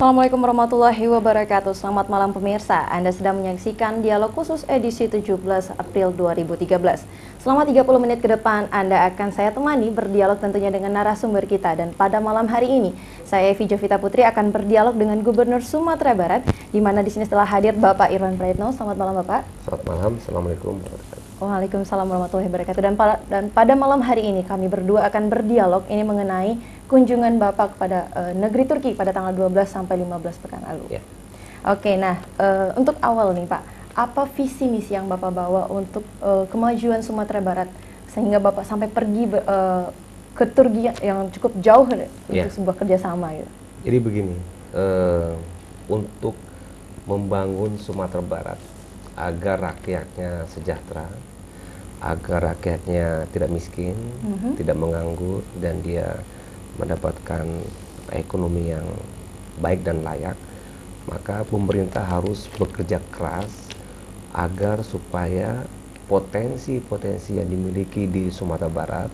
Assalamualaikum warahmatullahi wabarakatuh. Selamat malam pemirsa. Anda sedang menyaksikan dialog khusus edisi 17 April 2013. Selama 30 menit ke depan Anda akan saya temani berdialog tentunya dengan narasumber kita. Dan pada malam hari ini saya Evi Jovita Putri akan berdialog dengan Gubernur Sumatera Barat, di mana di sini telah hadir Bapak Irwan Prayitno. Selamat malam Bapak. Selamat malam. Assalamualaikum warahmatullahi wabarakatuh. Waalaikumsalam warahmatullahi wabarakatuh. Dan pada malam hari ini kami berdua akan berdialog ini mengenai kunjungan Bapak kepada negeri Turki pada tanggal 12 sampai 15 pekan lalu. Ya. Oke, nah untuk awal nih Pak, apa visi misi yang Bapak bawa untuk kemajuan Sumatera Barat sehingga Bapak sampai pergi ke Turki yang cukup jauh untuk sebuah kerjasama gitu? Jadi begini, untuk membangun Sumatera Barat agar rakyatnya sejahtera, agar rakyatnya tidak miskin, tidak menganggur, dan dia mendapatkan ekonomi yang baik dan layak, maka pemerintah harus bekerja keras agar supaya potensi-potensi yang dimiliki di Sumatera Barat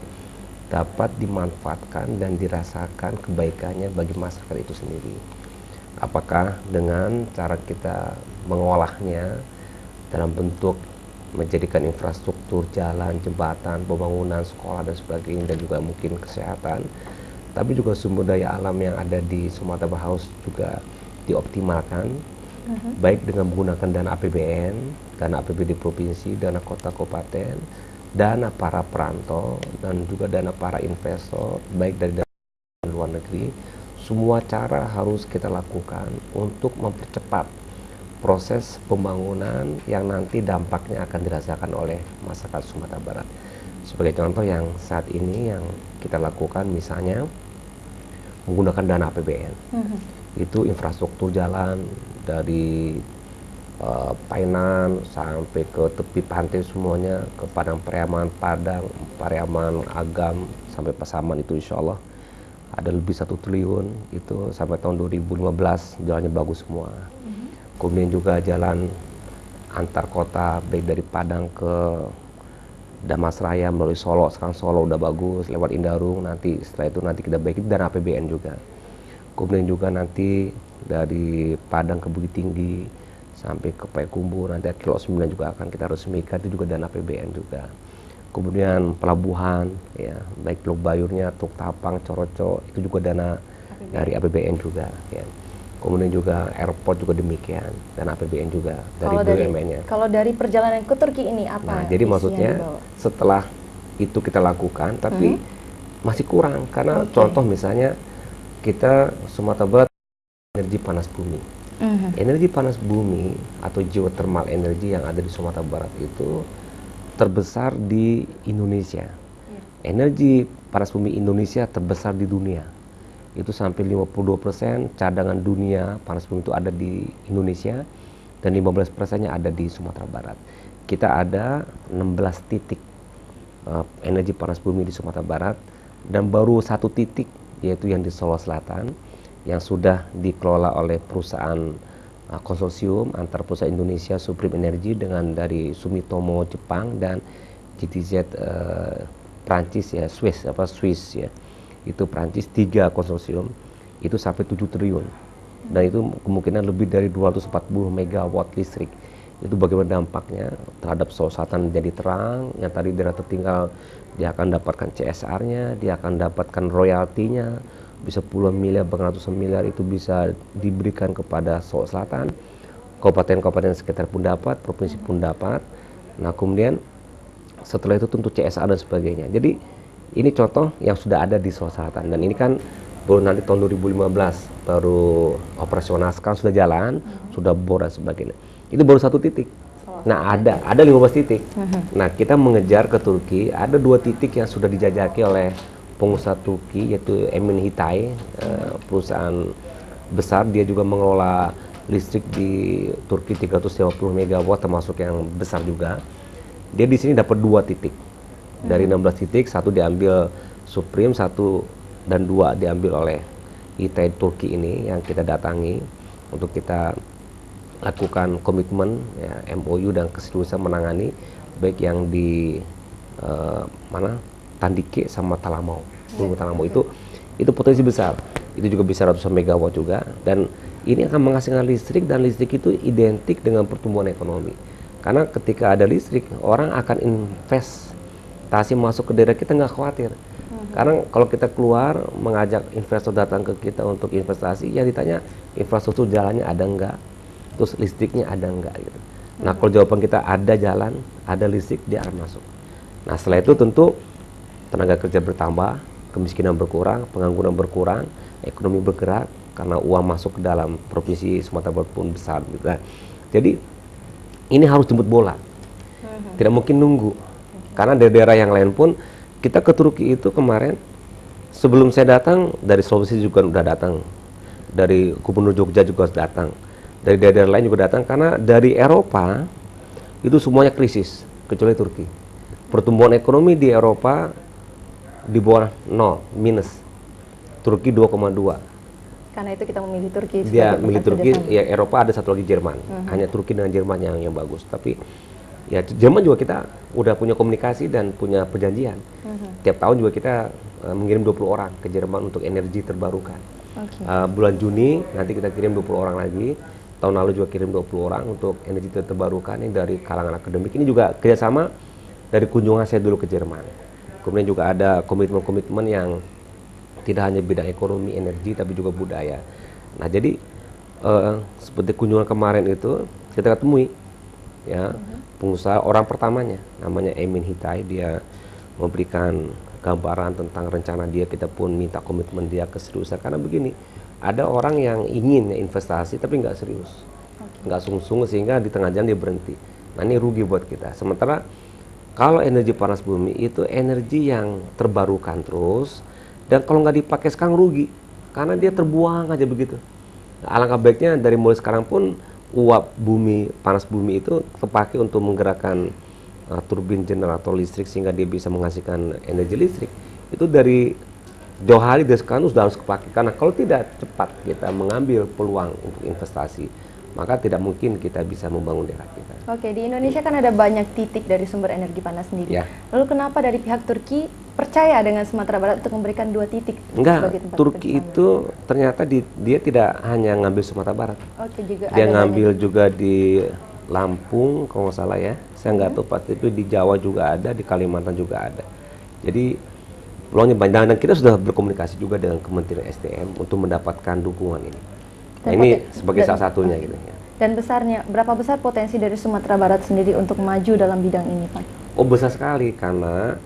dapat dimanfaatkan dan dirasakan kebaikannya bagi masyarakat itu sendiri. Apakah dengan cara kita mengolahnya dalam bentuk menjadikan infrastruktur, jalan, jembatan, pembangunan, sekolah, dan sebagainya, dan juga mungkin kesehatan, tapi juga sumber daya alam yang ada di Sumatera Barat harus juga dioptimalkan, baik dengan menggunakan dana APBN, dana APBD provinsi, dana kota kabupaten, dana para perantau, dan juga dana para investor, baik dari dalam luar negeri. Semua cara harus kita lakukan untuk mempercepat proses pembangunan yang nanti dampaknya akan dirasakan oleh masyarakat Sumatera Barat. Sebagai contoh yang saat ini yang kita lakukan misalnya menggunakan dana APBN. Itu infrastruktur jalan dari Painan sampai ke tepi pantai semuanya, ke Padang Pariaman, Pariaman, Agam, sampai Pasaman, itu insya Allah ada lebih 1 triliun itu sampai tahun 2015 jalannya bagus semua. Kemudian juga jalan antar kota baik dari Padang ke Damasraya melalui Solo, sekarang Solo udah bagus, lewat Indarung, nanti setelah itu nanti kita baiki dan APBN juga. Kemudian juga nanti dari Padang ke Bukit Tinggi sampai ke Payakumbuh, nanti kilo 9 juga akan kita resmikan, itu juga dana APBN juga. Kemudian pelabuhan, ya, baik Teluk Bayurnya, Teluk Tapang, Coroco, itu juga dana APBN. Dari APBN juga. Ya. Kemudian juga airport juga demikian, dan APBN juga dari BUMN-nya. Kalau dari perjalanan ke Turki ini apa? Nah, jadi maksudnya setelah itu kita lakukan, tapi masih kurang karena contoh misalnya kita Sumatera Barat energi panas bumi. Energi panas bumi atau geothermal energi yang ada di Sumatera Barat itu terbesar di Indonesia. Energi panas bumi Indonesia terbesar di dunia. Itu sampai 52% cadangan dunia panas bumi itu ada di Indonesia, dan 15%-nya ada di Sumatera Barat. Kita ada 16 titik energi panas bumi di Sumatera Barat, dan baru 1 titik yaitu yang di Solo Selatan yang sudah dikelola oleh perusahaan konsorsium antar perusahaan Indonesia, Supreme Energy, dengan dari Sumitomo Jepang dan GTZ Prancis, ya, Swiss ya. Itu Prancis, 3 konsorsium itu sampai 7 triliun, dan itu kemungkinan lebih dari 240 megawatt listrik. Itu bagaimana dampaknya terhadap Solo Selatan jadi terang, yang tadi daerah tertinggal dia akan dapatkan CSR-nya, dia akan dapatkan royaltinya, bisa puluhan miliar, bahkan ratusan miliar itu bisa diberikan kepada Solo Selatan, kabupaten-kabupaten sekitar pun dapat, provinsi pun dapat. Nah kemudian setelah itu tentu CSR dan sebagainya. Jadi ini contoh yang sudah ada di Solo Selatan, dan ini kan baru nanti tahun 2015 baru operasional, sekarang sudah jalan, sudah bor dan sebagainya. Itu baru 1 titik. Nah ada 15 titik. Nah kita mengejar ke Turki, ada 2 titik yang sudah dijajaki oleh pengusaha Turki, yaitu Emin Hitay, perusahaan besar, dia juga mengelola listrik di Turki 350 megawatt termasuk yang besar juga. Dia di sini dapat 2 titik. Dari 16 titik, 1 diambil Supreme, 1 dan 2 diambil oleh Hitay Turki ini yang kita datangi untuk kita lakukan komitmen, ya, MOU dan keseriusan menangani baik yang di Tandike sama Talamau. Talamau itu potensi besar. Itu juga bisa ratusan megawatt juga, dan ini akan menghasilkan listrik, dan listrik itu identik dengan pertumbuhan ekonomi. Karena ketika ada listrik, orang akan investasi masuk ke daerah kita, nggak khawatir. Karena kalau kita keluar mengajak investor datang ke kita untuk investasi, ya ditanya infrastruktur jalannya ada nggak, terus listriknya ada nggak gitu. Nah kalau jawaban kita ada jalan, ada listrik, dia akan masuk. Nah setelah itu tentu tenaga kerja bertambah, kemiskinan berkurang, pengangguran berkurang, ekonomi bergerak karena uang masuk ke dalam provinsi Sumatera Barat pun besar gitu. Nah, jadi ini harus jemput bola, tidak mungkin nunggu. Karena dari daerah yang lain pun, kita ke Turki itu kemarin, sebelum saya datang, dari Sulawesi juga udah datang, dari Gubernur Jogja juga datang, dari daerah lain juga datang, karena dari Eropa itu semuanya krisis, kecuali Turki. Pertumbuhan ekonomi di Eropa di bawah 0, minus. Turki 2,2. Karena itu kita memilih Turki. Dia milih Turki, ya Eropa ada satu lagi Jerman. Hanya Turki dengan Jerman yang bagus. Tapi ya Jerman juga kita udah punya komunikasi dan punya perjanjian. Tiap tahun juga kita mengirim 20 orang ke Jerman untuk energi terbarukan. Bulan Juni nanti kita kirim 20 orang lagi. Tahun lalu juga kirim 20 orang untuk energi terbarukan yang dari kalangan akademik. Ini juga kerjasama dari kunjungan saya dulu ke Jerman. Kemudian juga ada komitmen-komitmen yang tidak hanya bidang ekonomi, energi, tapi juga budaya. Nah jadi seperti kunjungan kemarin itu kita ketemui ya pengusaha orang pertamanya, namanya Emin Hitai. Dia memberikan gambaran tentang rencana dia, kita pun minta komitmen dia keseriusan. Karena begini, ada orang yang ingin investasi tapi nggak serius, nggak sungguh-sungguh, sehingga di tengah jalan dia berhenti. Nah ini rugi buat kita. Sementara kalau energi panas bumi itu energi yang terbarukan terus, dan kalau nggak dipakai sekarang rugi, karena dia terbuang aja begitu. Nah, alangkah baiknya dari mulai sekarang pun uap bumi, panas bumi itu terpakai untuk menggerakkan turbin generator listrik, sehingga dia bisa menghasilkan energi listrik. Itu dari jauh hari dari sekarang sudah harus kepake. Karena kalau tidak cepat kita mengambil peluang untuk investasi, maka tidak mungkin kita bisa membangun daerah kita. Oke, di Indonesia kan ada banyak titik dari sumber energi panas sendiri. Ya. Lalu kenapa dari pihak Turki percaya dengan Sumatera Barat untuk memberikan 2 titik? Enggak, Turki itu ternyata dia tidak hanya ngambil Sumatera Barat. Oke, juga dia ada ngambil banyak juga di Lampung kalau nggak salah ya. Saya nggak tahu pasti, itu di Jawa juga ada, di Kalimantan juga ada. Jadi peluangnya banyak, dan kita sudah berkomunikasi juga dengan Kementerian SDM untuk mendapatkan dukungan ini. Nah, ini sebagai salah satunya gitu ya. Dan besarnya, berapa besar potensi dari Sumatera Barat sendiri untuk maju dalam bidang ini, Pak? Oh besar sekali, karena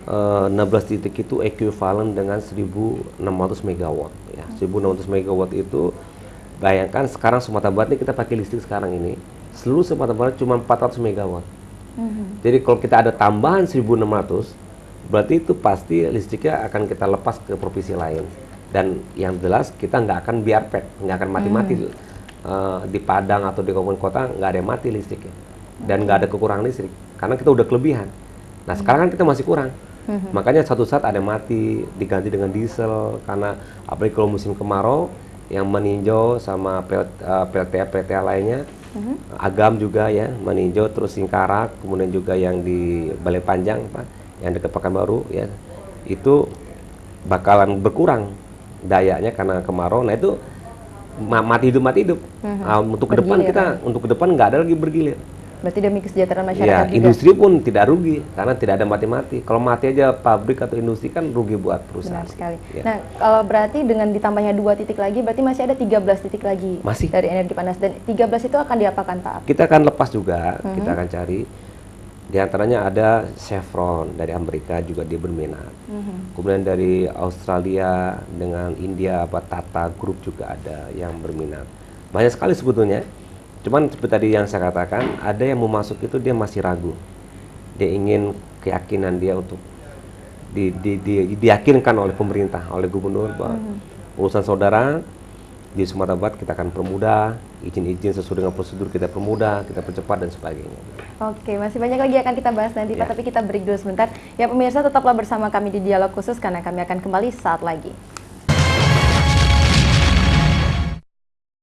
16 titik itu ekuivalen dengan 1.600 megawatt. Ya. 1.600 megawatt itu, bayangkan sekarang Sumatera Barat ini kita pakai listrik sekarang ini, seluruh Sumatera Barat cuma 400 megawatt. Jadi kalau kita ada tambahan 1.600, berarti itu pasti listriknya akan kita lepas ke provinsi lain. Dan yang jelas kita nggak akan biarpet, nggak akan mati-mati. Di Padang atau di kabupaten kota nggak ada yang mati listriknya, dan nggak ada kekurangan listrik karena kita udah kelebihan. Nah sekarang kan kita masih kurang, makanya satu saat ada yang mati diganti dengan diesel, karena apalagi kalau musim kemarau yang meninjau sama PLTA lainnya, Agam juga ya meninjau, terus Singkarak, kemudian juga yang di Balai Panjang Pak, yang dekat Pekanbaru ya, itu bakalan berkurang dayanya karena kemarau. Nah itu mati hidup. Untuk ke depan untuk ke depan nggak ada lagi bergilir. Berarti demi kesejahteraan masyarakat Ya, juga. industri pun tidak rugi karena tidak ada mati-mati. Kalau mati aja pabrik atau industri kan rugi buat perusahaan. Benar sekali. Ya. Nah, kalau berarti dengan ditambahnya 2 titik lagi, berarti masih ada 13 titik lagi Masih. dari energi panas. Dan 13 itu akan diapakan, Pak? Kita akan lepas juga, kita akan cari. Di antaranya ada Chevron dari Amerika juga dia berminat. Kemudian dari Australia dengan India, Tata Group juga ada yang berminat. Banyak sekali sebetulnya. Cuman seperti tadi yang saya katakan, ada yang mau masuk itu dia masih ragu. Dia ingin keyakinan dia untuk diyakinkan oleh pemerintah, oleh gubernur bahwa urusan saudara di Sumatera Barat kita akan permudah, izin-izin sesuai dengan prosedur kita permudah, kita percepat dan sebagainya. Oke, masih banyak lagi akan kita bahas nanti, Pak, Ya. tapi kita break dulu sebentar. Ya pemirsa, tetaplah bersama kami di Dialog Khusus karena kami akan kembali saat lagi.